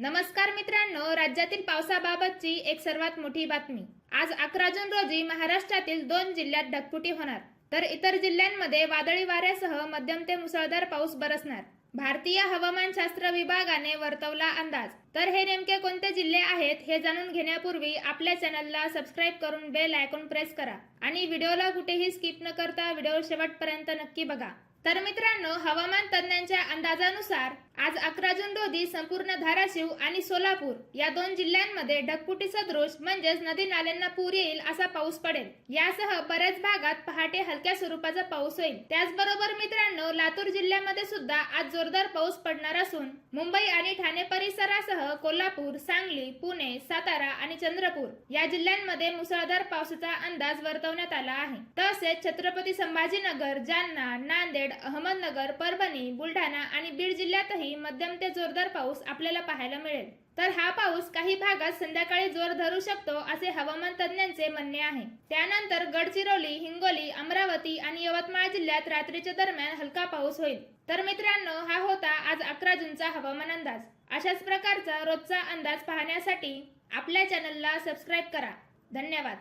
नमस्कार मित्रांनो, राज्यातील पावसाबाबतची एक सर्वात मोठी बातमी। आज 11 जून रोजी महाराष्ट्रातील 2 जिल्ह्यात ढगफुटी होणार, तर इतर जिल्ह्यांमध्ये वादळी वाऱ्यासह मध्यम ते मुसळधार पाऊस बरसणार। भारतीय हवामानशास्त्र विभागाने वर्तवला अंदाज। तर हे नेमके कोणते जिल्हे आहेत हे जाणून घेण्यापूर्वी आपल्या चॅनलला सबस्क्राइब करून बेल आयकॉन प्रेस करा आणि व्हिडिओला कुठेही स्किप न करता व्हिडिओ शेवटपर्यंत नक्की बघा। तर मित्रांनो, हवामान तज्ञांच्या अंदाजानुसार आज 11 जून रोजी संपूर्ण धाराशिव आणि सोलापूर या 2 जिल्ह्यांमध्ये ढगफुटी सदृश म्हणजेच नदी नाल्यांना पूर येईल असा पाऊस पडेल। यासह बऱ्याच भागात पहाटे हलक्या स्वरूपाचा पाऊस होईल। त्याचबरोबर मित्रांनो, लातूर जिल्ह्यामध्ये सुद्धा आज जोरदार पाऊस पडणार असून मुंबई आणि ठाणे परिसरासह कोल्हापूर, सांगली, पुणे, सातारा आणि चंद्रपूर या जिल्ह्यांमध्ये मुसळधार पावसाचा अंदाज वर्तवण्यात आला आहे। तसेच छत्रपती संभाजीनगर, जालना, नांदेड, अहमदनगर, परभणी, बुलढाणा आणि बीड जिल्ह्यातही मध्यम ते जोरदार पाऊस आपल्याला पाहायला मिळेल। तर हा पाऊस काही भागात संध्याकाळी जोर धरू शकतो असे हवामान तज्ञांचे म्हणणे आहे। त्यानंतर गडचिरोली, हिंगोली, अमरावती आणि यवतमाळ जिल्ह्यात रात्रीच्या दरम्यान हलका पाऊस होईल। तर मित्रांनो, हा होता आज 11 जूनचा हवामान अंदाज। अशाच प्रकारचा रोजचा अंदाज पाहण्यासाठी आपल्या चॅनलला सबस्क्राइब करा। धन्यवाद।